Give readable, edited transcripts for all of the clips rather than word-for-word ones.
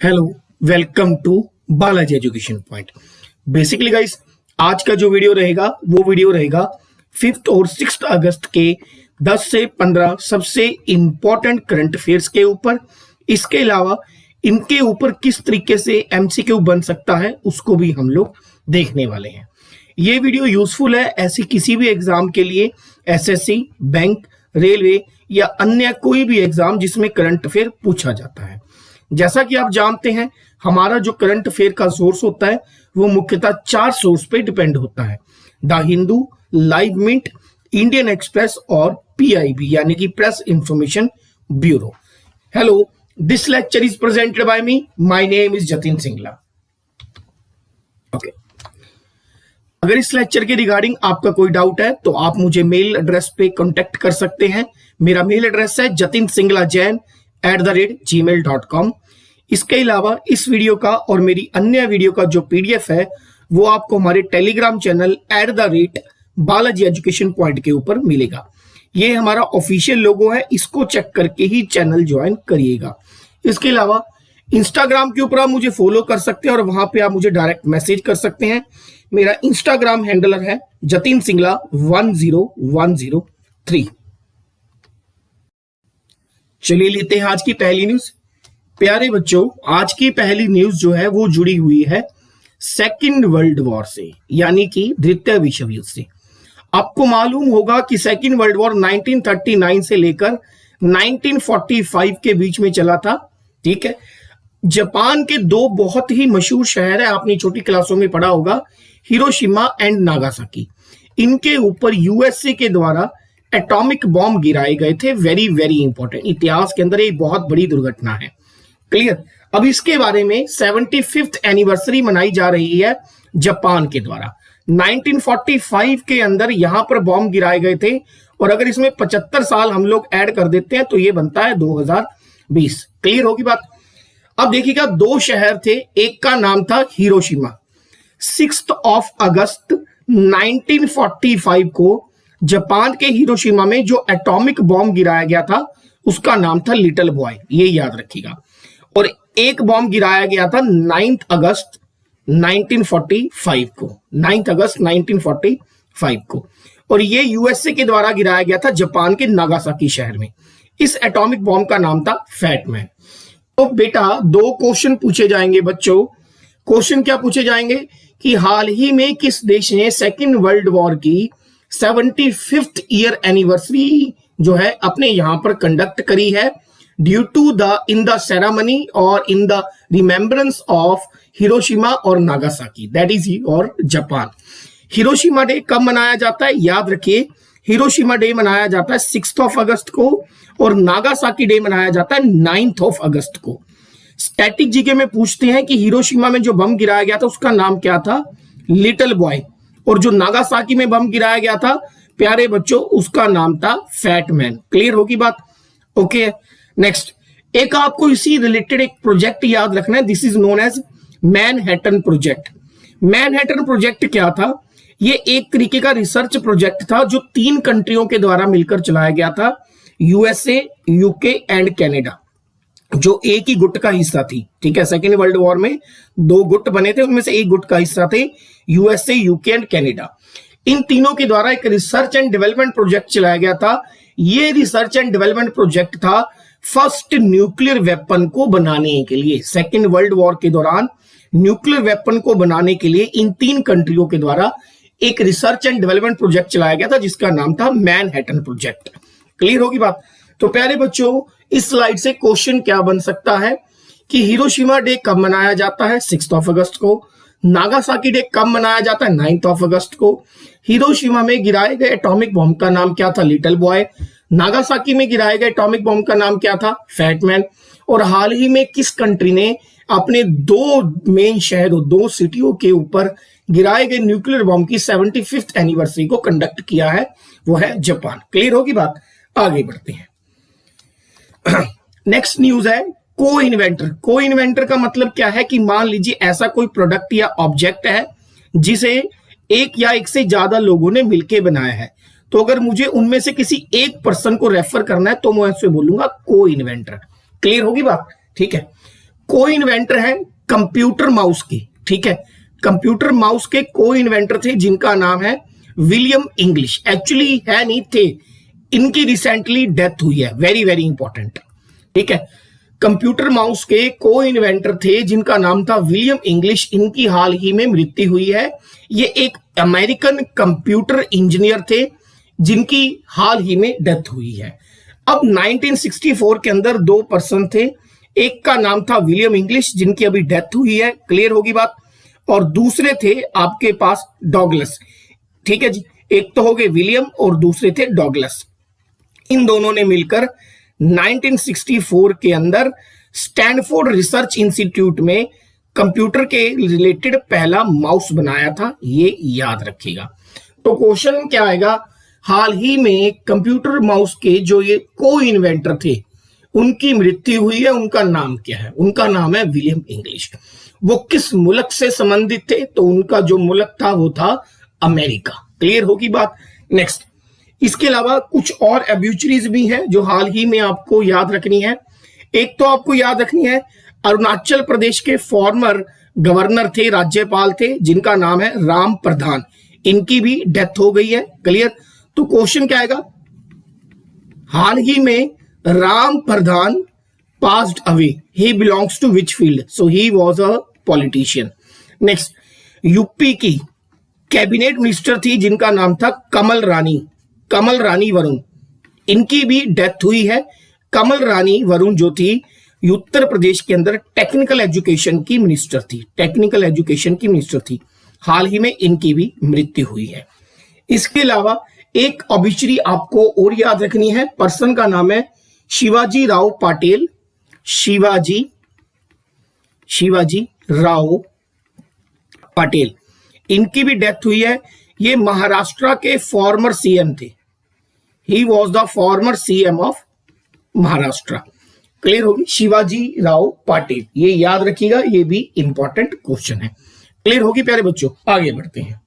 Hello, welcome to Balaji education point. Basically guys, आज का जो वीडियो रहेगा वो वीडियो रहेगा 5 और 6 अगस्त के 10 से 15 सबसे इंपॉर्टेंट करंट अफेयर्स के ऊपर। इसके अलावा इनके ऊपर किस तरीके से एमसीक्यू बन सकता है उसको भी हम लोग देखने वाले हैं। ये वीडियो यूजफुल है ऐसे किसी भी एग्जाम के लिए, एसएससी, बैंक, रेलवे या अन्य कोई भी एग्जाम जिसमें करंट अफेयर पूछा जाता है। जैसा कि आप जानते हैं, हमारा जो करंट अफेयर का सोर्स होता है वो मुख्यतः 4 सोर्स पे डिपेंड होता है: the Hindu, live mint, Indian express और पीआईबी यानी कि press information bureau. Hello, this lecture is presented by me. My name is Jatin Singla. Okay, अगर इस लेक्चर के रिगार्डिंग आपका कोई डाउट है तो आप मुझे मेल एड्रेस पे कांटेक्ट कर सकते हैं। मेरा मेल एड्रेस है jatinsinglajn@gmail.com। इसके अलावा इस वीडियो का और मेरी अन्य वीडियो का जो पीडीएफ है वो आपको हमारे Telegram channel @Balaji education point के ऊपर मिलेगा। ये हमारा ऑफिशियल लोगो है, इसको चेक करके ही चैनल ज्वाइन करिएगा। इसके अलावा इंस्टाग्राम के ऊपर आप मुझे फॉलो कर सकते हैं और वहां पे आप मुझे डायरेक्ट मैसेज कर सकते हैं। मेरा इंस्टाग्राम हैंडलर है जतिन सिंगला 10103। चलिए लेते हैं आज की पहली न्यूज। प्यारे बच्चों, आज की पहली न्यूज जो है वो जुड़ी हुई है सेकेंड वर्ल्ड वॉर से, यानी कि द्वितीय विश्व युद्ध से। आपको मालूम होगा कि सेकेंड वर्ल्ड वॉर 1939 से लेकर 1945 के बीच में चला था। ठीक है, जापान के दो बहुत ही मशहूर शहर है, आपने छोटी क्लासों में पढ़ा होगा, हिरोशिमा एंड नागासाकी। इनके ऊपर यूएसए के द्वारा एटॉमिक बॉम्ब गिराए गए थे। वेरी वेरी इंपॉर्टेंट, इतिहास के अंदर एक बहुत बड़ी दुर्घटना है। क्लियर। अब इसके बारे में 75th एनिवर्सरी मनाई जा रही है जापान के द्वारा। 1945 के अंदर यहां पर बॉम्ब गिराए गए थे और अगर इसमें 75 साल हम लोग ऐड कर देते हैं तो ये बनता है 2020। क्लियर होगी बात। अब देखिएगा, दो शहर थे, एक का नाम था हिरोशिमा। 6 अगस्त 1945 को जापान के हिरोशिमा में जो एटॉमिक बॉम्ब गिराया गया था उसका नाम था लिटिल बॉय, ये याद रखिएगा। और एक बॉम्ब गिराया गया था 9 अगस्त 1945 को, 9 अगस्त 1945 को, और ये यूएसए के द्वारा गिराया गया था जापान के नागासाकी शहर में। इस एटॉमिक बॉम्ब का नाम था फैटमैन। तो बेटा दो क्वेश्चन पूछे जाएंगे बच्चों। क्वेश्चन क्या पूछे जाएंगे कि हाल ही में किस देश ने सेकेंड वर्ल्ड वॉर की 75th ईयर एनिवर्सरी जो है अपने यहां पर कंडक्ट करी है due to the in the ceremony और in the remembrance of Hiroshima और नागासाकी, दैट इज और जापान। हिरोशिमा डे कब मनाया जाता है? याद रखिए, हिरोशिमा डे मनाया जाता है 6 अगस्त को और नागासाकी डे मनाया जाता है 9 अगस्त को। स्टैटिक जीके में पूछते हैं कि हिरोशिमा में जो बम गिराया गया था उसका नाम क्या था? Little boy. और जो नागासाकी में बम गिराया गया था प्यारे बच्चों उसका नाम था फैटमैन। क्लियर होगी बात? ओके, नेक्स्ट एक आपको इसी रिलेटेड एक प्रोजेक्ट याद रखना है, this is known as Manhattan project. Manhattan project क्या था? ये एक तरीके का रिसर्च प्रोजेक्ट था जो 3 कंट्रियों के द्वारा मिलकर चलाया गया था, यूएसए, यूके एंड कनाडा, जो एक ही गुट का हिस्सा थी। ठीक है, सेकेंड वर्ल्ड वॉर में 2 गुट बने थे, उनमें से एक गुट का हिस्सा थे यूएसए, यूके एंड कनाडा। इन तीनों के द्वारा एक रिसर्च एंड डेवलपमेंट प्रोजेक्ट चलाया गया था। ये रिसर्च एंड डेवलपमेंट प्रोजेक्ट था फर्स्ट न्यूक्लियर वेपन को बनाने के लिए। सेकेंड वर्ल्ड वॉर के दौरान न्यूक्लियर वेपन को बनाने के लिए इन 3 कंट्रियों के द्वारा एक रिसर्च एंड डेवलपमेंट प्रोजेक्ट चलाया गया था जिसका नाम था मैनहट्टन प्रोजेक्ट। क्लियर होगी बात? तो प्यारे बच्चों, इस स्लाइड से क्वेश्चन क्या बन सकता है कि हिरोशिमा डे कब मनाया जाता है? 6 अगस्त को। नागासाकी डे कब मनाया जाता है? 9 अगस्त को। हिरोशिमा में गिराए गए एटॉमिक बॉम्ब का नाम क्या था? Little boy. नागासाकी में गिराए गए एटॉमिक बॉम्ब का नाम क्या था? फैटमैन। और हाल ही में किस कंट्री ने अपने 2 मेन शहरों, 2 सिटियों के ऊपर गिराए गए न्यूक्लियर बॉम्ब की 75th एनिवर्सरी को कंडक्ट किया है? वो है जापान। क्लियर होगी बात? आगे बढ़ते हैं। नेक्स्ट न्यूज है को इन्वेंटर। को इन्वेंटर का मतलब क्या है कि मान लीजिए ऐसा कोई प्रोडक्ट या ऑब्जेक्ट है जिसे एक या एक से ज्यादा लोगों ने मिलकर बनाया है, तो अगर मुझे उनमें से किसी एक पर्सन को रेफर करना है तो मैं उससे बोलूंगा को इन्वेंटर। क्लियर होगी बात? ठीक है, को इन्वेंटर है कंप्यूटर माउस के, ठीक है, कंप्यूटर माउस के को इन्वेंटर थे जिनका नाम है विलियम इंग्लिश। एक्चुअली है नहीं थे, इनकी रिसेंटली डेथ हुई है, वेरी वेरी इंपॉर्टेंट, ठीक है। कंप्यूटर माउस के को इन्वेंटर थे जिनका नाम था विलियम इंग्लिश, इनकी हाल ही में मृत्यु हुई है। ये एक अमेरिकन कंप्यूटर इंजीनियर थे जिनकी हाल ही में डेथ हुई है। अब 1964 के अंदर दो पर्सन थे, एक का नाम था विलियम इंग्लिश जिनकी अभी डेथ हुई है, क्लियर होगी बात, और दूसरे थे आपके पास डॉगलस, ठीक है जी। एक तो हो गए विलियम और दूसरे थे डॉगलस। इन दोनों ने मिलकर 1964 के अंदर स्टैनफोर्ड रिसर्च इंस्टीट्यूट में कंप्यूटर के रिलेटेड पहला माउस बनाया था, ये याद रखिएगा। तो क्वेश्चन क्या आएगा, हाल ही में कंप्यूटर माउस के जो ये को इन्वेंटर थे उनकी मृत्यु हुई है, उनका नाम क्या है? उनका नाम है विलियम इंग्लिश। वो किस मुल्क से संबंधित थे? तो उनका जो मुल्क था वो था अमेरिका, क्लियर होगी बात। नेक्स्ट, इसके अलावा कुछ और एब्यूचरीज भी हैं जो हाल ही में आपको याद रखनी है। एक तो आपको याद रखनी है अरुणाचल प्रदेश के फॉर्मर गवर्नर थे, राज्यपाल थे, जिनका नाम है राम प्रधान, इनकी भी डेथ हो गई है, क्लियर। तो क्वेश्चन क्या आएगा, हाल ही में Ram Pradhan passed away, he belongs to which field? So he was a politician. Next, UP की कैबिनेट मिनिस्टर थी जिनका नाम था कमल रानी वरुण, इनकी भी डेथ हुई है। कमल रानी वरुण जो थी उत्तर प्रदेश के अंदर टेक्निकल एजुकेशन की मिनिस्टर थी, हाल ही में इनकी भी मृत्यु हुई है। इसके अलावा एक ऑब्ituary आपको और याद रखनी है, पर्सन का नाम है शिवाजी राव पाटिल, शिवाजी राव पाटिल, इनकी भी डेथ हुई है। ये महाराष्ट्र के फॉर्मर सीएम थे, he was the former CM of Maharashtra, clear होगी, शिवाजी राव पाटिल, ये याद रखिएगा, ये भी इंपॉर्टेंट क्वेश्चन है, क्लियर होगी प्यारे बच्चों। आगे बढ़ते हैं।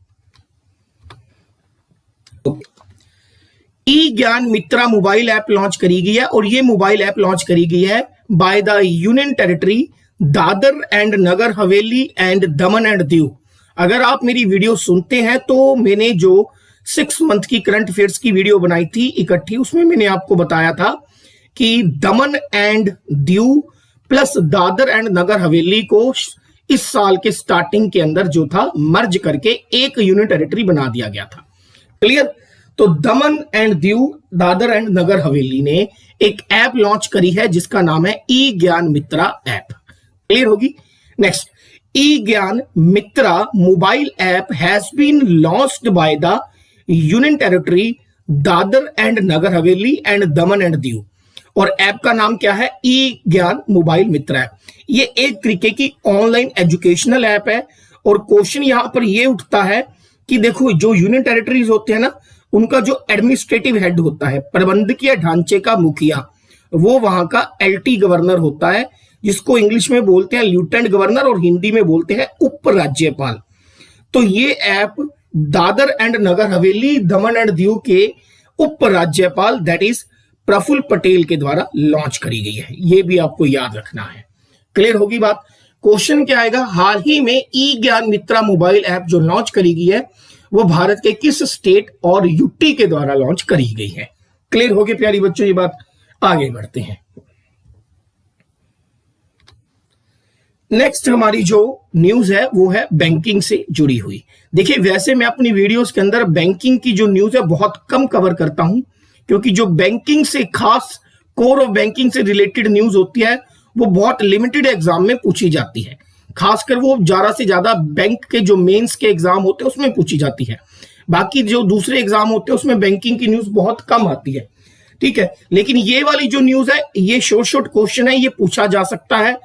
ई Gyan Mitra mobile app launch करी गई है और ये मोबाइल ऐप लॉन्च करी गई है by the union territory Dadra and Nagar Haveli and Daman and Diu. अगर आप मेरी वीडियो सुनते हैं तो मैंने जो 6 मंथ की करंट अफेयर्स की वीडियो बनाई थी इकट्ठी, उसमें मैंने आपको बताया था कि Daman and Diu plus Dadra and Nagar Haveli को इस साल के स्टार्टिंग के अंदर जो था मर्ज करके एक यूनियन टेरिटरी बना दिया गया था, क्लियर। तो दमन एंड दीव, दादर एंड नगर हवेली ने एक ऐप लॉन्च करी है जिसका नाम है e Gyan Mitra app, clear होगी। Next, e Gyan Mitra mobile app has been launched by the union territory Dadra and Nagar Haveli and Daman and Diu, और ऐप का नाम क्या है, ई ज्ञान मोबाइल मित्रा ऐप। ये एक तरीके की ऑनलाइन एजुकेशनल ऐप है और क्वेश्चन यहां पर ये उठता है कि देखो जो यूनियन टेरिटरीज होते हैं ना, उनका जो एडमिनिस्ट्रेटिव हेड होता है, प्रबंधकीय ढांचे का मुखिया, वो वहां का एलटी गवर्नर होता है, जिसको इंग्लिश में बोलते हैं लेफ्टिनेंट गवर्नर और हिंदी में बोलते हैं उप राज्यपाल। तो ये app Dadar and Nagar Haveli Daman and Diu के उप राज्यपाल दैट इज प्रफुल्ल पटेल के द्वारा लॉन्च करी गई है, ये भी आपको याद रखना है, क्लियर होगी बात। क्वेश्चन क्या आएगा, हाल ही में ई ज्ञान मित्रा मोबाइल ऐप जो लॉन्च करी गई है वो भारत के किस स्टेट और यूटी के द्वारा लॉन्च करी गई है, क्लियर हो गई प्यारी बच्चों ये बात। आगे बढ़ते हैं। नेक्स्ट हमारी जो न्यूज है वो है बैंकिंग से जुड़ी हुई। देखिए वैसे मैं अपनी वीडियोस के अंदर बैंकिंग की जो न्यूज है बहुत कम कवर करता हूं, क्योंकि जो बैंकिंग से खास कोर ऑफ बैंकिंग से रिलेटेड न्यूज होती है वो बहुत लिमिटेड एग्जाम में पूछी जाती है, खासकर वो ज्यादा से ज्यादा बैंक के जो मेंस के एग्जाम होते हैं उसमें पूछी जाती है। बाकी जो दूसरे एग्जाम होते हैं उसमें बैंकिंग की न्यूज बहुत कम आती है, ठीक है। लेकिन ये वाली जो न्यूज है ये शॉर्ट क्वेश्चन है, ये पूछा जा सकता है,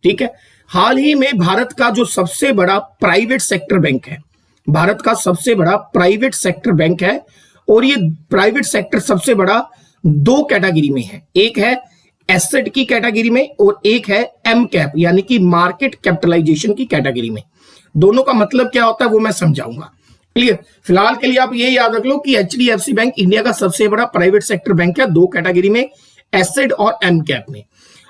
ठीक है। हाल ही में भारत का जो सबसे बड़ा प्राइवेट सेक्टर बैंक है, भारत का सबसे बड़ा प्राइवेट सेक्टर बैंक है, और ये प्राइवेट सेक्टर सबसे बड़ा 2 कैटेगरी में है, एक है एसेट की कैटेगरी में और एक है एम कैप यानी कि मार्केट कैपिटलाइजेशन की कैटेगरी में। दोनों का मतलब क्या होता है वो मैं समझाऊंगा, क्लियर। फिलहाल के लिए आप ये याद रख लो कि एचडीएफसी बैंक इंडिया का सबसे बड़ा प्राइवेट सेक्टर बैंक है, 2 कैटेगरी में, एसेट और एम कैप में।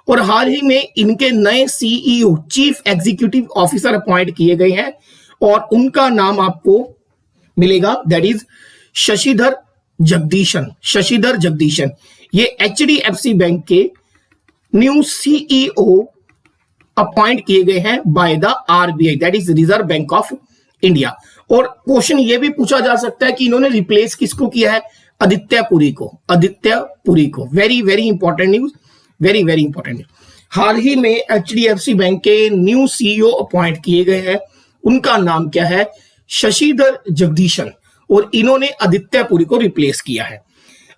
और हाल ही में इनके नए CEO chief executive officer appoint किए गए हैं और उनका नाम आपको मिलेगा, दैट इज शशिधर जगदीशन। ये एचडीएफसी बैंक के न्यू सीईओ अपॉइंट किए गए हैं by the RBI, that is reserve bank of India. और क्वेश्चन ये भी पूछा जा सकता है कि इन्होंने रिप्लेस किसको किया है? आदित्य पुरी को। Very very important news, very very important news. हाल ही में एचडीएफसी बैंक के न्यू सीईओ अपॉइंट किए गए हैं, उनका नाम क्या है? शशिधर जगदीशन, और इन्होंने आदित्य पुरी को रिप्लेस किया है।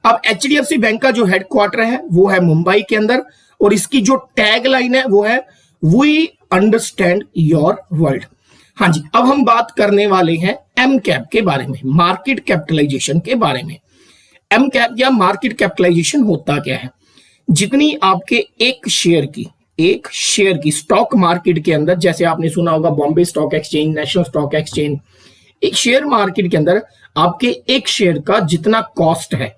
अब एचडीएफसी बैंक का जो हेडक्वार्टर है वो है मुंबई के अंदर, और इसकी जो टैग लाइन है वो है वी अंडरस्टैंड योर वर्ल्ड। हाँ जी, अब हम बात करने वाले हैं एम कैप के बारे में, मार्केट कैपिटलाइजेशन के बारे में। एम कैप या मार्केट कैपिटलाइजेशन होता क्या है? जितनी आपके एक शेयर की स्टॉक मार्केट के अंदर, जैसे आपने सुना होगा Bombay stock exchange, national stock exchange, एक शेयर मार्केट के अंदर आपके एक शेयर का जितना कॉस्ट है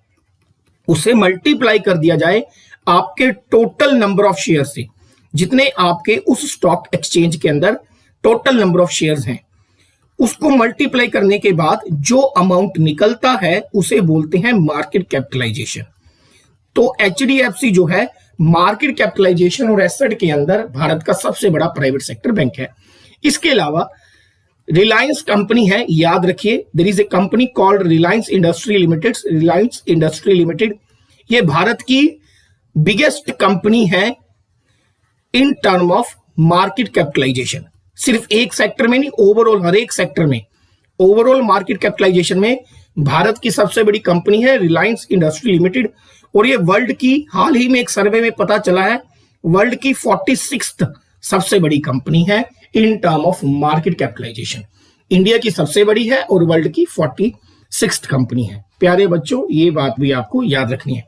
उसे मल्टीप्लाई कर दिया जाए आपके टोटल नंबर ऑफ शेयर से, जितने आपके उस स्टॉक एक्सचेंज के अंदर टोटल नंबर ऑफ शेयर्स हैं, उसको मल्टीप्लाई करने के बाद जो अमाउंट निकलता है उसे बोलते हैं मार्केट कैपिटलाइजेशन। तो एचडीएफसी जो है मार्केट कैपिटलाइजेशन और एसेट के अंदर भारत का सबसे बड़ा प्राइवेट सेक्टर बैंक है। इसके अलावा रिलायंस कंपनी है, याद रखिए, there is a company called Reliance industry limited. ये भारत की बिगेस्ट कंपनी है in term of market capitalization. सिर्फ एक सेक्टर में नहीं, ओवरऑल हर एक सेक्टर में, ओवरऑल मार्केट कैपिटलाइजेशन में भारत की सबसे बड़ी कंपनी है रिलायंस इंडस्ट्री लिमिटेड। और ये वर्ल्ड की, हाल ही में एक सर्वे में पता चला है, वर्ल्ड की 46th सबसे बड़ी कंपनी है in term of market capitalization. India की सबसे बड़ी है और वर्ल्ड की 46th कंपनी है। प्यारे बच्चों, ये बात भी आपको याद रखनी है।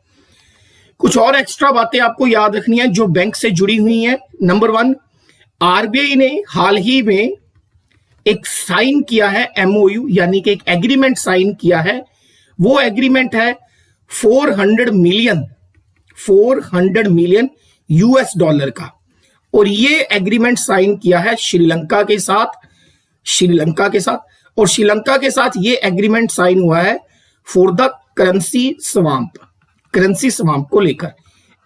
कुछ और एक्स्ट्रा बातें आपको याद रखनी है जो बैंक से जुड़ी हुई हैं। नंबर 1, आरबीआई ने हाल ही में एक साइन किया है एमओयू, यानी कि एक एग्रीमेंट साइन किया है। वो एग्रीमेंट है 400 मिलियन यूएस डॉलर का, और ये एग्रीमेंट साइन किया है श्रीलंका के साथ। और श्रीलंका के साथ ये एग्रीमेंट साइन हुआ है फॉर द करेंसी स्वाम्प को लेकर,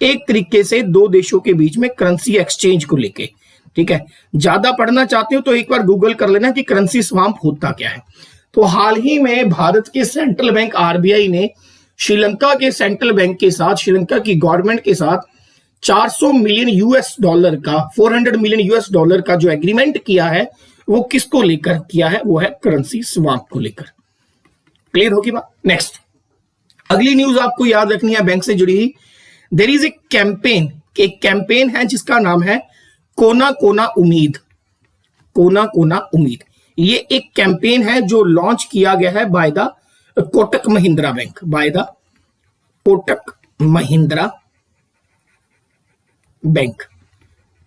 एक तरीके से दो देशों के बीच में करेंसी एक्सचेंज को लेके। ठीक है, ज्यादा पढ़ना चाहते हो तो एक बार गूगल कर लेना कि करेंसी स्वाम्प होता क्या है। तो हाल ही में भारत के सेंट्रल बैंक आरबीआई ने श्रीलंका के सेंट्रल बैंक के साथ, श्रीलंका की गवर्नमेंट के साथ 400 मिलियन यूएस डॉलर का, 400 मिलियन यूएस डॉलर का जो एग्रीमेंट किया है वो किसको लेकर किया है? वो है करेंसी स्वाम्प को लेकर। क्लियर होगी बात? नेक्स्ट, अगली न्यूज आपको याद रखनी है बैंक से जुड़ी हुई। देयर इज ए कैंपेन, एक कैंपेन है जिसका नाम है कोना कोना उम्मीद। ये एक कैंपेन है जो लॉन्च किया गया है by the Kotak Mahindra bank.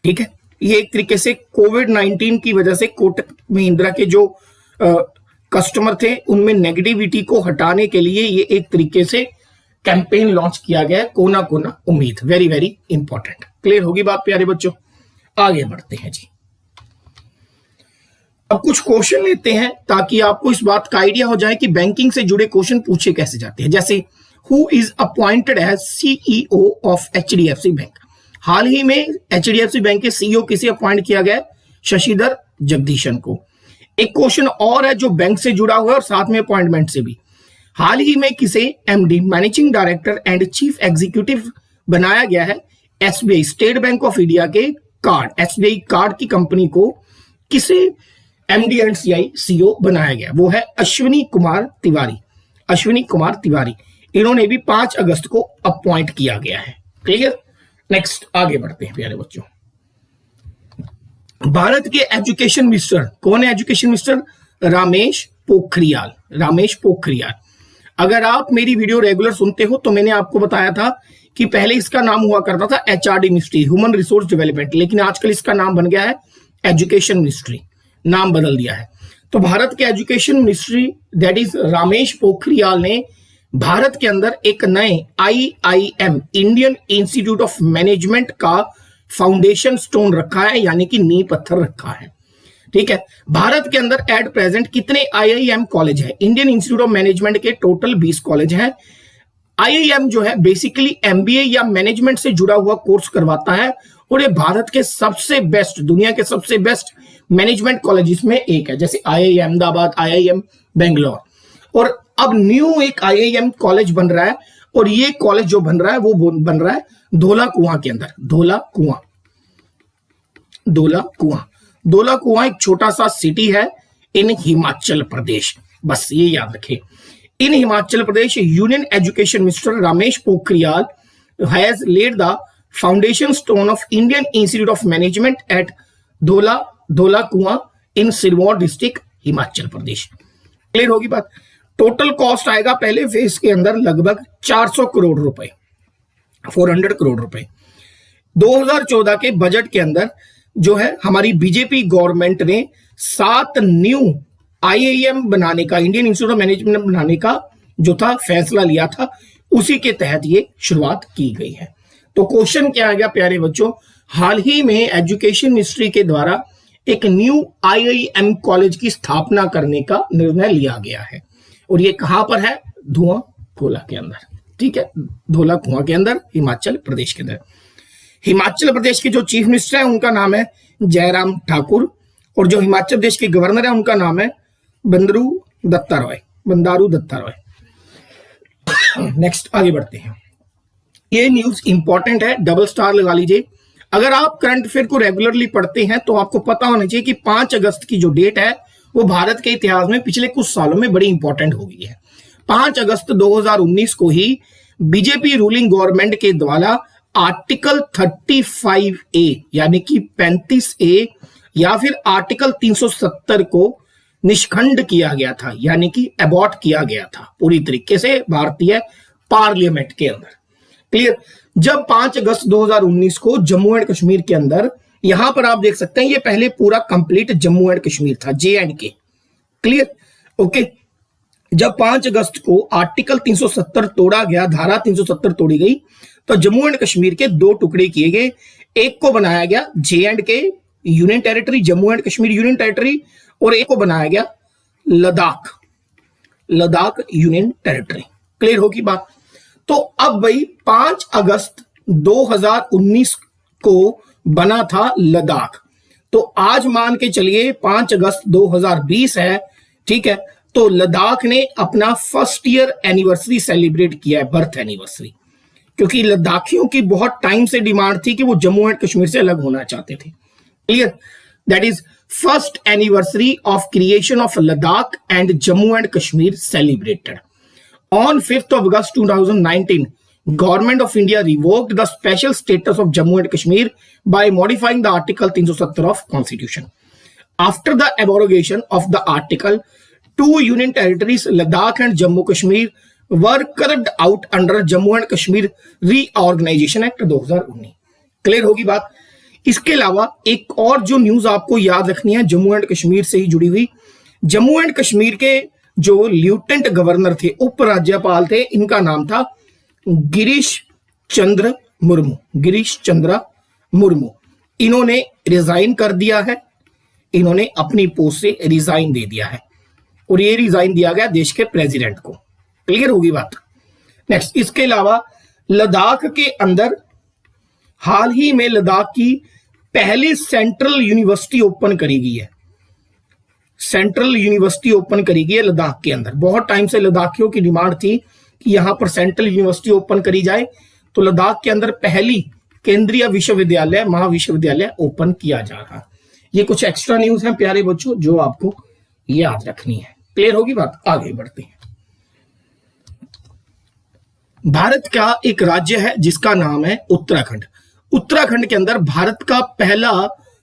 ठीक है, ये एक तरीके से कोविड-19 की वजह से कोटक महिंद्रा के जो कस्टमर थे उनमें नेगेटिविटी को हटाने के लिए ये एक तरीके से कैंपेन लॉन्च किया गया है, कोना कोना उम्मीद। Very very important. क्लियर होगी बात प्यारे बच्चों? आगे बढ़ते हैं जी। अब कुछ क्वेश्चन लेते हैं ताकि आपको इस बात का आइडिया हो जाए कि बैंकिंग से जुड़े क्वेश्चन पूछे कैसे जाते हैं। जैसे who is appointed as CEO of HDFC bank? हाल ही में एचडीएफसी बैंक के सीईओ किसे अपॉइंट किया गया? शशिधर जगदीशन को। एक क्वेश्चन और है जो बैंक से जुड़ा हुआ है और साथ में अपॉइंटमेंट से भी। हाल ही में किसे MD, managing director and chief executive बनाया गया है? SBI, state bank of India के कार्ड, एसबीआई कार्ड की कंपनी को किसे एमडी एंड सीईओ बनाया गया? वो है अश्विनी कुमार तिवारी। इन्होंने भी 5 अगस्त को अपॉइंट किया गया है। क्लियर? नेक्स्ट, आगे बढ़ते हैं प्यारे बच्चों। भारत के एजुकेशन मिनिस्टर कौन है? Education minister Ramesh Pokhriyal. अगर आप मेरी वीडियो रेगुलर सुनते हो तो मैंने आपको बताया था कि पहले इसका नाम हुआ करता था HRD ministry, human resource development, लेकिन आजकल इसका नाम बन गया है एजुकेशन मिनिस्ट्री, नाम बदल दिया है। तो भारत के education ministry that is Ramesh Pokhriyal ने भारत के अंदर एक नए IIM, Indian Institute of management का फाउंडेशन स्टोन रखा है, यानी कि नींव पत्थर रखा है। ठीक है, भारत के अंदर एट प्रेजेंट कितने आईआईएम कॉलेज है? इंडियन इंस्टीट्यूट ऑफ मैनेजमेंट के टोटल 20 कॉलेज हैं। आईआईएम जो है बेसिकली एमबीए या मैनेजमेंट से जुड़ा हुआ कोर्स करवाता है और ये भारत के सबसे बेस्ट, दुनिया के सबसे बेस्ट मैनेजमेंट कॉलेजेस में एक है, जैसे आईआईएम अहमदाबाद, आईआईएम बेंगलोर। और अब न्यू एक आईआईएम कॉलेज बन रहा है और ये कॉलेज जो बन रहा है वो बन रहा है धौला कुआं के अंदर। धौला कुआं एक छोटा सा सिटी है इन हिमाचल प्रदेश, बस ये याद रखें। In Himachal Pradesh union education minister Ramesh Pokhriyal has laid the foundation stone of Indian Institute of Management at Dhaula Kuan in Sirmaur district Himachal Pradesh. Clear होगी बात। टोटल कॉस्ट आएगा पहले फेज के अंदर लगभग 400 करोड़ रुपए, 400 करोड़ रुपए। 2014 के बजट के अंदर जो है हमारी बीजेपी गवर्नमेंट ने 7 न्यू आईआईएम बनाने का, इंडियन इंस्टीट्यूट ऑफ मैनेजमेंट बनाने का जो था फैसला लिया था, उसी के तहत ये शुरुआत की गई है। तो क्वेश्चन क्या आ गया प्यारे बच्चों, हाल ही में एजुकेशन मिनिस्ट्री के द्वारा एक न्यू आईआईएम कॉलेज की स्थापना करने का निर्णय लिया गया है और ये कहां पर है? धौला के अंदर। ठीक है, धौला कुआं के अंदर, हिमाचल प्रदेश के अंदर। हिमाचल प्रदेश के जो चीफ मिनिस्टर है उनका नाम है जयराम ठाकुर और जो हिमाचल प्रदेश के गवर्नर है उनका नाम है बंडारू दत्तारॉय। नेक्स्ट आगे बढ़ते हैं। ये न्यूज इंपॉर्टेंट है, डबल स्टार लगा लीजिए। अगर आप करंट अफेयर को रेगुलरली पढ़ते हैं तो आपको पता होना चाहिए कि 5 अगस्त की जो डेट है वो भारत के इतिहास में पिछले कुछ सालों में बड़ी इंपॉर्टेंट हो गई है। 5 अगस्त 2019 को ही बीजेपी रूलिंग गवर्नमेंट के द्वारा आर्टिकल 35A यानी कि 35A या फिर आर्टिकल 370 को निष्खंड किया गया था, यानी कि अबॉर्ट किया गया था पूरी तरीके से भारतीय पार्लियामेंट के अंदर। क्लियर। जब 5 अगस्त 2019 को जम्मू एंड कश्मीर के अंदर, यहां पर आप देख सकते हैं ये पहले पूरा कंप्लीट जम्मू एंड कश्मीर था, JNK। Clear, okay. जब 5 अगस्त को आर्टिकल 370 तोड़ा गया, धारा 370 तोड़ी गई, तो जम्मू एंड कश्मीर के 2 टुकड़े किए गए। एक को बनाया गया JNK union territory, Jammu and Kashmir union territory, और एक को बनाया गया लद्दाख यूनियन टेरिटरी। क्लियर होगी बात। तो अब भाई 5 अगस्त 2019 को बना था लद्दाख, तो आज मान के चलिए 5 अगस्त 2020 है, ठीक है, तो लद्दाख ने अपना फर्स्ट ईयर एनिवर्सरी सेलिब्रेट किया है, बर्थ एनिवर्सरी, क्योंकि लद्दाखियों की बहुत टाइम से डिमांड थी कि वो जम्मू एंड कश्मीर से अलग होना चाहते थे। Clear, that is first anniversary of creation of Ladakh and Jammu and Kashmir celebrated on 5th of August 2019. Government of India revoked the special status of Jammu and Kashmir by modifying the Article 370 of Constitution. After the abrogation of the article, 2 union territories, Ladakh and Jammu Kashmir, were carved out under Jammu and Kashmir Reorganization Act 2019. Clear होगी बात। इसके अलावा एक और जो news आपको याद रखनी है जम्मू एंड कश्मीर से ही जुड़ी हुई, जम्मू एंड कश्मीर के जो लेफ्टिनेंट गवर्नर थे, उपराज्यपाल थे, इनका नाम था गिरीश चंद्र मुर्मू। इन्होंने रिजाइन कर दिया है, इन्होंने अपनी पोस्ट से रिजाइन दे दिया है और ये रिजाइन दिया गया देश के प्रेसिडेंट को। क्लियर होगी बात। नेक्स्ट, इसके अलावा लद्दाख के अंदर हाल ही में लद्दाख की पहली सेंट्रल यूनिवर्सिटी ओपन करी गई है। सेंट्रल यूनिवर्सिटी ओपन करी गई है लद्दाख के अंदर। बहुत टाइम से लद्दाखियों की डिमांड थी कि यहां पर सेंट्रल यूनिवर्सिटी ओपन करी जाए, तो लद्दाख के अंदर पहली केंद्रीय विश्वविद्यालय, महाविश्वविद्यालय ओपन किया जा रहा। ये कुछ एक्स्ट्रा न्यूज है प्यारे बच्चों जो आपको याद रखनी है। क्लियर होगी बात। आगे बढ़ते हैं। भारत का एक राज्य है जिसका नाम है उत्तराखंड। उत्तराखंड के अंदर भारत का पहला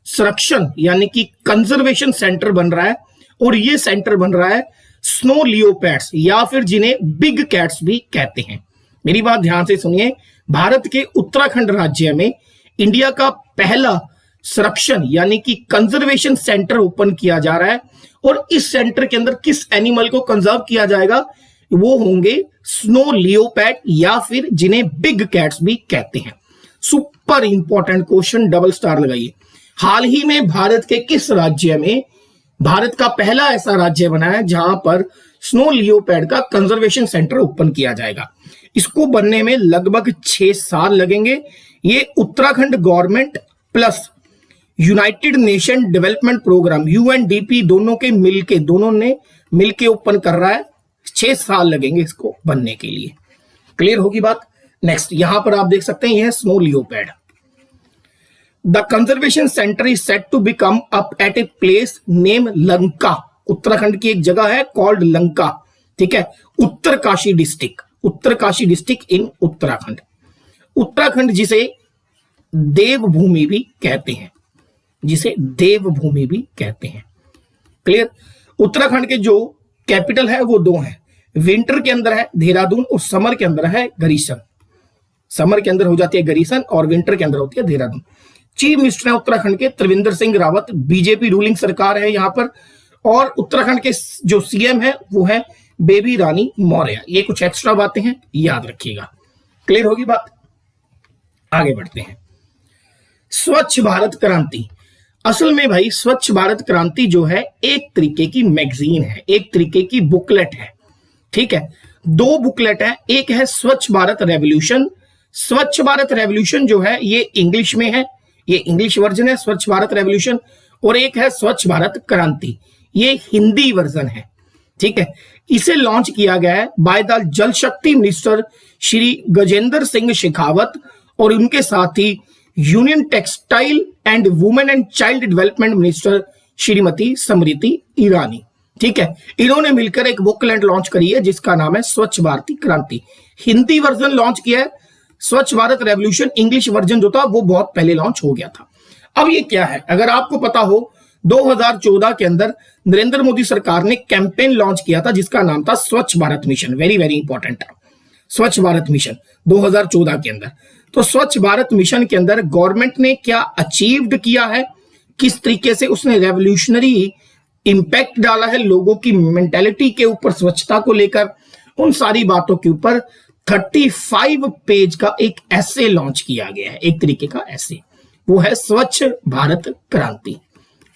संरक्षण यानी कि कंजर्वेशन सेंटर बन रहा है और ये सेंटर बन रहा है स्नो लियोपैड्स या फिर जिन्हें बिग कैट्स भी कहते हैं। मेरी बात ध्यान से सुनिए, भारत के उत्तराखंड राज्य में इंडिया का पहला संरक्षण यानी कि कंजर्वेशन सेंटर ओपन किया जा रहा है और इस सेंटर के अंदर किस एनिमल को कंजर्व किया जाएगा, वो होंगे स्नो लियोपैड या फिर जिन्हें बिग कैट्स भी कहते हैं। Super important question, double star लगाइए। हाल ही में भारत के किस राज्य में भारत का पहला ऐसा राज्य बना है जहां पर स्नो लियोपैड का कंजर्वेशन सेंटर ओपन किया जाएगा? इसको बनने में लगभग 6 साल लगेंगे। ये Uttarakhand government plus United Nation development programme UNDP दोनों ने मिलके ओपन कर रहा है। 6 साल लगेंगे इसको बनने के लिए। क्लियर होगी बात? नेक्स्ट, यहां पर आप देख सकते हैं यह snow leopard. The conservation centre is set to become up at a place name Lanka. Uttarakhand की एक जगह है कॉल्ड लंका, ठीक है, उत्तरकाशी डिस्ट्रिक्ट इन उत्तराखंड। उत्तराखंड जिसे देवभूमि भी कहते हैं, क्लियर? उत्तराखंड के जो कैपिटल है वो 2 हैं। विंटर के अंदर है देहरादून और समर के अंदर है गरीसन। समर के अंदर हो जाती है गरीसन और विंटर के अंदर होती है देहरादून। चीफ मिनिस्टर है उत्तराखंड के त्रिवेंद्र सिंह रावत, बीजेपी रूलिंग सरकार है यहां पर। और उत्तराखंड के जो सीएम है वो है बेबी रानी मौर्य। ये कुछ एक्स्ट्रा बातें हैं, याद रखिएगा। क्लियर होगी बात? आगे बढ़ते हैं। स्वच्छ भारत क्रांति। असल में भाई स्वच्छ भारत क्रांति जो है एक तरीके की मैगजीन है, एक तरीके की बुकलेट है, ठीक है। 2 बुकलेट है, एक है स्वच्छ भारत रेवोल्यूशन। स्वच्छ भारत रेवोल्यूशन जो है ये इंग्लिश में है, ये इंग्लिश वर्जन है स्वच्छ भारत रेवोल्यूशन। और एक है स्वच्छ भारत क्रांति, ये हिंदी वर्जन है, ठीक है। इसे लॉन्च किया गया है by the Jal Shakti minister Shri Gajendra Singh Shekhawat और उनके साथ ही union textile and women and child development minister Shrimati Smriti Irani, ठीक है। इन्होंने मिलकर एक बुकलेट लॉन्च करी है जिसका नाम है स्वच्छ भारत क्रांति। हिंदी वर्जन लॉन्च किया है। स्वच्छ भारत रेवोल्यूशन इंग्लिश वर्जन जो था वो बहुत पहले लॉन्च हो गया था। अब ये क्या है, अगर आपको पता हो 2014 के अंदर नरेंद्र मोदी सरकार ने कैंपेन लॉन्च किया था जिसका नाम था स्वच्छ Bharat mission. Very very important है स्वच्छ भारत मिशन 2014 के अंदर। तो स्वच्छ भारत मिशन के अंदर गवर्नमेंट ने क्या अचीव्ड किया है, किस तरीके से उसने रेवोल्यूशनरी इंपैक्ट डाला है लोगों की मेंटेलिटी के ऊपर, स्वच्छता को लेकर, उन सारी बातों के ऊपर 35 पेज का एक ऐसे लॉन्च किया गया है, एक तरीके का ऐसे, वो है स्वच्छ भारत क्रांति।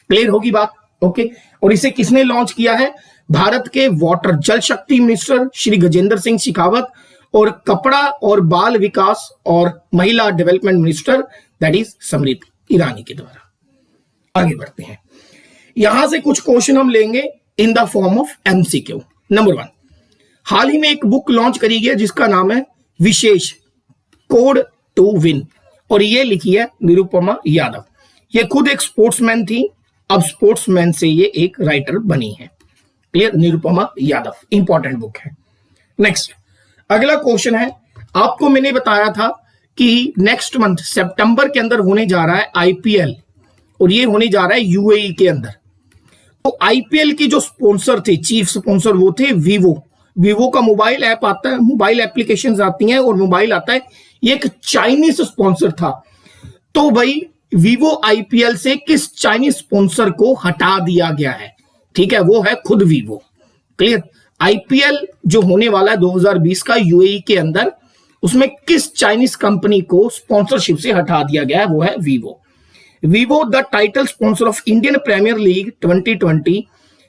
क्लियर होगी बात? ओके। और इसे किसने लॉन्च किया है? भारत के वाटर जल शक्ति मिनिस्टर श्री गजेंद्र सिंह शेखावत और कपड़ा और बाल विकास और महिला development minister that is Smriti Irani के द्वारा। आगे बढ़ते हैं। यहां से कुछ क्वेश्चन हम लेंगे in the form of MCQ. Number 1, हाल ही में एक बुक लॉन्च करी गई जिसका नाम है विशेष कोड टू विन और ये लिखी है निरुपमा यादव। ये खुद एक स्पोर्ट्समैन थी, अब स्पोर्ट्समैन से ये एक राइटर बनी है। Clear? Nirupama Yadav, important book है। नेक्स्ट, अगला क्वेश्चन है, आपको मैंने बताया था कि नेक्स्ट मंथ सितंबर के अंदर होने जा रहा है आईपीएल और ये होने जा रहा है यूएई के अंदर। तो आईपीएल की जो स्पॉन्सर थे, चीफ स्पॉन्सर, वो थे वीवो का मोबाइल ऐप आता है, मोबाइल एप्लीकेशंस आती हैं और मोबाइल आता है, ये एक चाइनीज स्पॉन्सर था। तो भाई वीवो आईपीएल से किस चाइनीज स्पॉन्सर को हटा दिया गया है? ठीक है, वो है खुद वीवो। क्लियर? आईपीएल जो होने वाला है 2020 का यूएई के अंदर, उसमें किस चाइनीज कंपनी को स्पॉन्सरशिप से हटा दिया गया है? वो है Vivo. Vivo, the title sponsor of Indian Premier League 2020,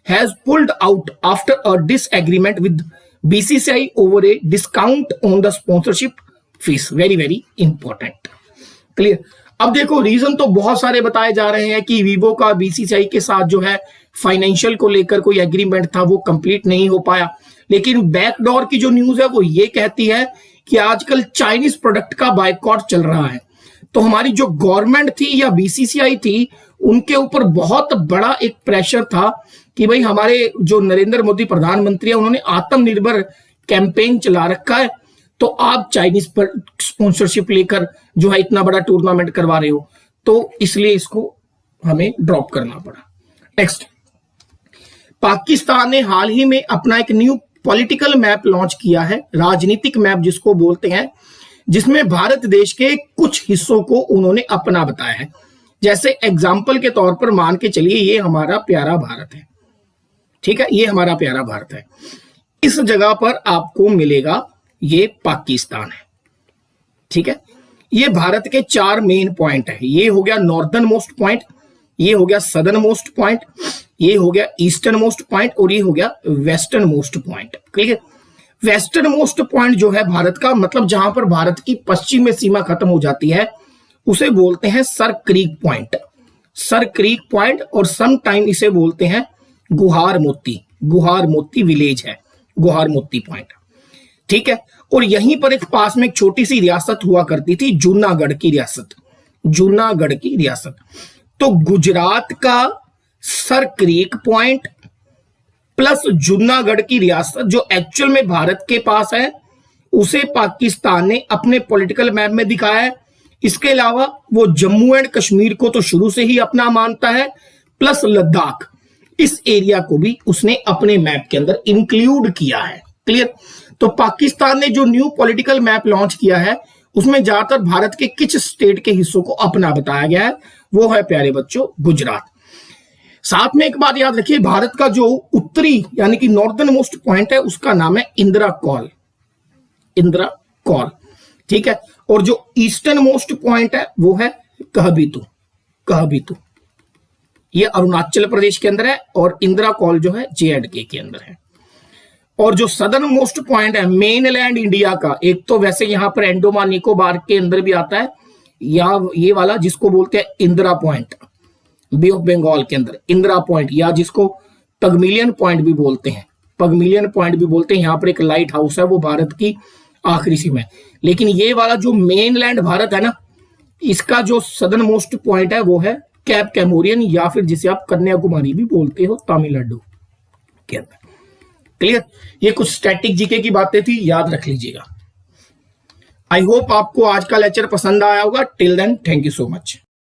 has pulled out after a disagreement with BCCI over a discount on the sponsorship fees. Very very important. Clear? अब देखो रीजन तो बहुत सारे बताए जा रहे हैं कि वीवो का बीसीसीआई के साथ जो है फाइनेंशियल को लेकर कोई एग्रीमेंट था वो कंप्लीट नहीं हो पाया, लेकिन बैकडोर की जो न्यूज है वो ये कहती है कि आजकल चाइनीज प्रोडक्ट का बायकॉट चल रहा है। तो हमारी जो गवर्नमेंट थी या बीसीसीआई थी उनके ऊपर बहुत बड़ा एक प्रेशर था कि भाई हमारे जो नरेंद्र मोदी प्रधानमंत्री है उन्होंने आत्मनिर्भर कैंपेन चला रखा है, तो आप चाइनीज पर स्पॉन्सरशिप लेकर जो है इतना बड़ा टूर्नामेंट करवा रहे हो, तो इसलिए इसको हमें ड्रॉप करना पड़ा। नेक्स्ट, पाकिस्तान ने हाल ही में अपना एक न्यू पॉलिटिकल मैप लॉन्च किया है, राजनीतिक मैप जिसको बोलते हैं, जिसमें भारत देश के कुछ हिस्सों को उन्होंने अपना बताया है। जैसे एग्जाम्पल के तौर पर मान के चलिए ये हमारा प्यारा भारत है, ठीक है, ये हमारा प्यारा भारत है, इस जगह पर आपको मिलेगा ये पाकिस्तान है, ठीक है, ये भारत के 4 मेन पॉइंट है। ये हो गया नॉर्दर्न मोस्ट पॉइंट, ये हो गया सदर्न मोस्ट पॉइंट, ये हो गया ईस्टर्न मोस्ट पॉइंट और ये हो गया western most point. Clear. Western most point जो है भारत का, मतलब जहां पर भारत की पश्चिम में सीमा खत्म हो जाती है, उसे बोलते हैं sir creek point, sir creek point. और सम टाइम इसे बोलते हैं गुहार मोती, गुहार मोती विलेज है, गुहार मोती पॉइंट। ठीक है। और यहीं पर एक पास में एक छोटी सी रियासत हुआ करती थी, जूनागढ़ की रियासत, जूनागढ़ की रियासत। तो गुजरात का sir creek point plus Junagadh की रियासत जो एक्चुअल में भारत के पास है, उसे पाकिस्तान ने अपने पॉलिटिकल मैप में दिखाया है। इसके अलावा वो जम्मू एंड कश्मीर को तो शुरू से ही अपना मानता है, प्लस लद्दाख, इस एरिया को भी उसने अपने मैप के अंदर इंक्लूड किया है। क्लियर। तो पाकिस्तान ने जो न्यू पॉलिटिकल मैप लॉन्च किया है, उसमें ज्यादातर भारत के किस स्टेट के हिस्सों को अपना बताया गया है, वो है प्यारे बच्चों गुजरात। साथ में एक बात याद रखिए, भारत का जो उत्तरी यानी कि नॉर्दर्न मोस्ट पॉइंट है, उसका नाम है इंदिरा कॉल, इंदिरा कॉल। ठीक है। और जो ईस्टर्न मोस्ट पॉइंट है वो है कहबीतु, कहबीतु, ये अरुणाचल प्रदेश के अंदर है, और इंदिरा कॉल जो है J&K के अंदर है। और जो सदर्न मोस्ट पॉइंट है मेनलैंड इंडिया का, एक तो वैसे यहां पर अंडमान निकोबार के अंदर भी आता है, या ये वाला जिसको बोलते हैं Indira point, bay of Bengal के अंदर इंदिरा पॉइंट, या जिसको पगमिलियन पॉइंट भी बोलते हैं, पगमिलियन पॉइंट भी बोलते हैं। यहां पर एक लाइट हाउस है, वो भारत की आखिरी सीमा है। लेकिन ये वाला जो मेनलैंड भारत है ना, इसका जो सदर्न मोस्ट पॉइंट है वो है कैप कैमोरियन, या फिर जिसे आप कन्याकुमारी भी बोलते हो, तमिलनाडु के अंदर। क्लियर। ये कुछ स्टैटिक जीके की बातें थी, याद रख लीजिएगा। आई होप आपको आज का लेक्चर पसंद आया होगा। Till then thank you so much.